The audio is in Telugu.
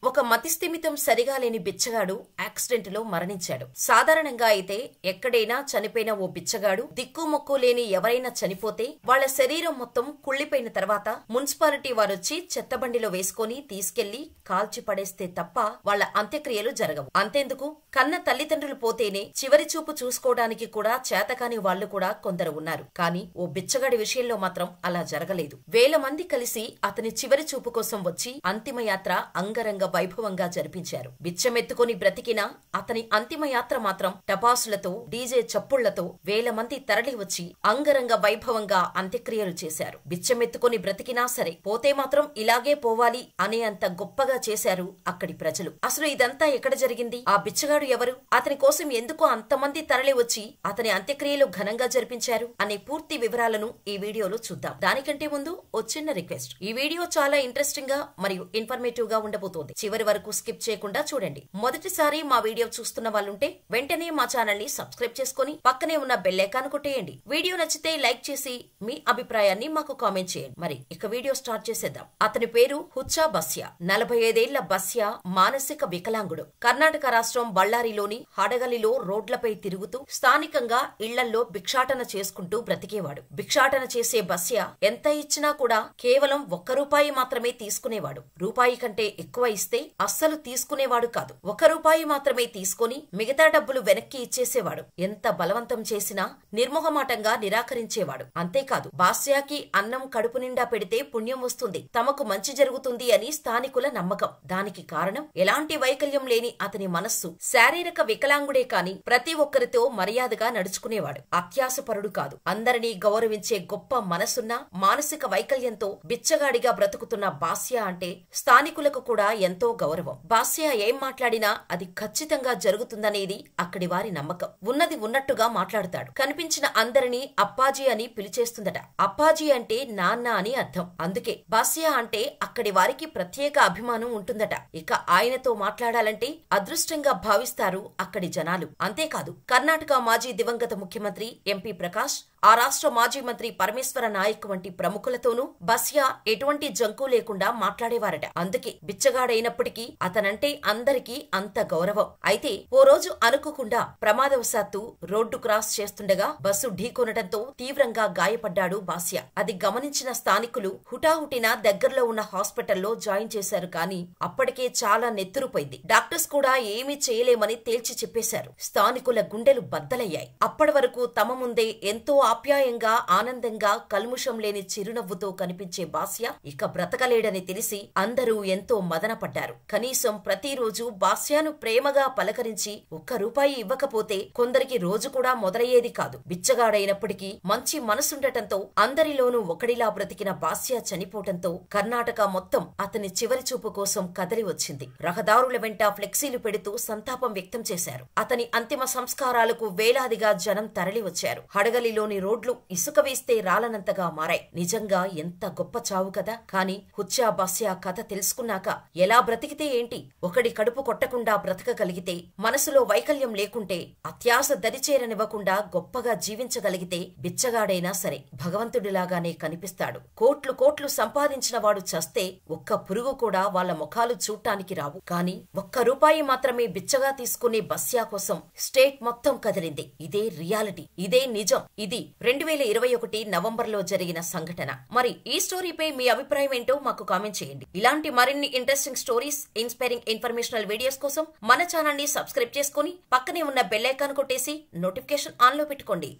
ఒక మతిస్థిమితం సరిగా లేని బిచ్చగాడు యాక్సిడెంట్ లో మరణించాడు. సాధారణంగా అయితే ఎక్కడైనా చనిపోయిన ఓ బిచ్చగాడు దిక్కుమొక్కు లేని ఎవరైనా చనిపోతే వాళ్ల శరీరం మొత్తం కుళ్లిపోయిన తర్వాత మున్సిపాలిటీ వారొచ్చి చెత్తబండిలో వేసుకుని తీసుకెళ్లి కాల్చి పడేస్తే తప్ప వాళ్ల అంత్యక్రియలు జరగవు. అంతేందుకు కన్న తల్లిదండ్రులు పోతేనే చివరి చూపు చూసుకోవడానికి కూడా చేతకాని వాళ్లు కూడా కొందరు ఉన్నారు. కానీ ఓ బిచ్చగాడి విషయంలో మాత్రం అలా జరగలేదు. వేల మంది కలిసి అతని చివరి చూపు కోసం వచ్చి అంతిమయాత్ర అంగరంగ వైభవంగా జరిపించారు. బిచ్చమెత్తుకుని బ్రతికిన అతని అంతిమయాత్ర మాత్రం టపాసులతో డీజే చప్పుళ్లతో వేల మంది తరలి వచ్చి అంగరంగ వైభవంగా అంత్యక్రియలు చేశారు. బిచ్చమెత్తుకుని బ్రతికినా సరే పోతే మాత్రం ఇలాగే పోవాలి అనే అంత గొప్పగా చేశారు అక్కడి ప్రజలు. అసలు ఇదంతా ఎక్కడ జరిగింది? ఆ బిచ్చగాడు ఎవరు? అతని కోసం ఎందుకు అంతమంది తరలి వచ్చి అతని అంత్యక్రియలు ఘనంగా జరిపించారు అనే పూర్తి వివరాలను ఈ వీడియోలో చూద్దాం. దానికంటే ముందు ఓ చిన్న రిక్వెస్ట్. ఈ వీడియో చాలా ఇంట్రెస్టింగ్ గా మరియు ఇన్ఫర్మేటివ్ గా ఉండబోతోంది. చివరి వరకు స్కిప్ చేయకుండా చూడండి. మొదటిసారి మా వీడియో చూస్తున్న వాళ్ళుంటే వెంటనే మా ఛానల్ ని సబ్స్క్రైబ్ చేసుకుని పక్కనే ఉన్న బెల్ ఐకాన్ కొట్టేయండి. వీడియో నచ్చితే లైక్ చేసి మీ అభిప్రాయాన్ని మాకు కామెంట్ చేయండి. మరి ఇక వీడియో స్టార్ట్ చేసేద్దాం. అతని పేరు హుచ్చా బస్యా. 45 ఏళ్ల బస్యా మానసిక వికలాంగుడు. కర్ణాటక రాష్ట్రం బళ్ళారిలోని హడగలిలో రోడ్లపై తిరుగుతూ స్థానికంగా ఇళ్లల్లో భిక్షాటన చేసుకుంటూ బ్రతికేవాడు. భిక్షాటన చేసే బస్యా ఎంత ఇచ్చినా కూడా కేవలం ₹1 మాత్రమే తీసుకునేవాడు. రూపాయి కంటే ఎక్కువ ఇస్తే అస్సలు తీసుకునేవాడు కాదు. ₹1 మాత్రమే తీసుకుని మిగతా డబ్బులు వెనక్కి ఇచ్చేసేవాడు. ఎంత బలవంతం చేసినా నిర్మోహమాటంగా నిరాకరించేవాడు. అంతేకాదు బాస్యాకి అన్నం కడుపు నిండా పెడితే పుణ్యం వస్తుంది, తమకు మంచి జరుగుతుంది అని స్థానికుల నమ్మకం. దానికి కారణం ఎలాంటి వైకల్యం లేని అతని మనస్సు. శారీరక వికలాంగుడే కాని ప్రతి ఒక్కరితో మర్యాదగా నడుచుకునేవాడు. అత్యాశపరుడు కాదు. అందరినీ గౌరవించే గొప్ప మనసున్న మానసిక వైకల్యంతో బిచ్చగాడిగా బ్రతుకుతున్న బాస్యా అంటే స్థానికులకు కూడా ఎంతో గౌరవం. బాస్యా ఏం మాట్లాడినా అది ఖచ్చితంగా జరుగుతుందనేది అక్కడి వారి నమ్మకం. ఉన్నది ఉన్నట్టుగా మాట్లాడుతాడు. కనిపించిన అందరినీ అప్పాజీ అని పిలిచేస్తుందట. అప్పాజీ అంటే నాన్న అని అర్థం. అందుకే బాస్యా అంటే అక్కడి వారికి ప్రత్యేక అభిమానం ఉంటుందట. ఇక ఆయనతో మాట్లాడాలంటే అదృష్టంగా భావిస్తారు అక్కడి జనాలు. అంతేకాదు కర్ణాటక మాజీ దివంగత ముఖ్యమంత్రి ఎంపీ ప్రకాష్, ఆ రాష్ట్ర మాజీ మంత్రి పరమేశ్వర నాయక్ వంటి ప్రముఖులతోనూ బస్యా ఎటువంటి జంకు లేకుండా మాట్లాడేవారట. అందుకే బిచ్చగాడైనప్పటికీ అతనంటే అందరికీ అంత గౌరవం. అయితే ఓ రోజు అనుకోకుండా ప్రమాదవశాత్తు రోడ్డు క్రాస్ చేస్తుండగా బస్సు ఢీకొనడంతో తీవ్రంగా గాయపడ్డాడు బాస్యా. అది గమనించిన స్థానికులు హుటాహుటిన దగ్గరలో ఉన్న హాస్పిటల్లో జాయిన్ చేశారు. కానీ అప్పటికే చాలా నెత్తురుపోయింది. డాక్టర్స్ కూడా ఏమీ చేయలేమని తేల్చి చెప్పేశారు. స్థానికుల గుండెలు బద్దలయ్యాయి. అప్పటి వరకు తమ ముందే ఎంతో ఆప్యాయంగా ఆనందంగా కల్ముషం లేని చిరునవ్వుతో కనిపించే బాస్యా ఇక బ్రతకలేడని తెలిసి అందరూ ఎంతో మదనపడ్డారు. కనీసం ప్రతిరోజు బాస్యాను ప్రేమగా పలకరించి ₹1 ఇవ్వకపోతే కొందరికి రోజు కూడా మొదలయ్యేది కాదు. బిచ్చగాడైనప్పటికీ మంచి మనసుండటంతో అందరిలోనూ ఒకడిలా బ్రతికిన బాస్యా చనిపోవటంతో కర్ణాటక మొత్తం అతని చివరి చూపు కోసం కదలి వచ్చింది. రహదారుల వెంట ఫ్లెక్సీలు పెడుతూ సంతాపం వ్యక్తం చేశారు. అతని అంతిమ సంస్కారాలకు వేలాదిగా జనం తరలి వచ్చారు. హడగలిలోని రోడ్లు ఇసుక వేస్తే రాలనంతగా మారాయి. నిజంగా ఎంత గొప్ప చావు కదా. కానీ హుచ్చా బస్యా కథ తెలుసుకున్నాక ఎలా బ్రతికితే ఏంటి? ఒకడి కడుపు కొట్టకుండా బ్రతకగలిగితే, మనసులో వైకల్యం లేకుంటే, అత్యాశ దరిచేరనివ్వకుండా గొప్పగా జీవించగలిగితే బిచ్చగాడైనా సరే భగవంతుడిలాగానే కనిపిస్తాడు. కోట్లు సంపాదించిన వాడు చస్తే ఒక్క పురుగు కూడా వాళ్ళ ముఖాలు చూడటానికి రావు. కానీ ₹1 మాత్రమే బిచ్చగా తీసుకునే బస్యా కోసం స్టేట్ మొత్తం కదిలింది. ఇదే రియాలిటీ, ఇదే నిజం. ఇది 2021 నవంబర్లో జరిగిన సంఘటన. మరి ఈ స్టోరీపై మీ అభిప్రాయం ఏంటో మాకు కామెంట్ చేయండి. ఇలాంటి మరిన్ని interesting stories, inspiring informational videos కోసం మన ఛానల్ ని సబ్స్క్రైబ్ చేసుకుని పక్కనే ఉన్న బెల్ ఐకాన్ కొట్టేసి నోటిఫికేషన్ ఆన్ లో పెట్టుకోండి.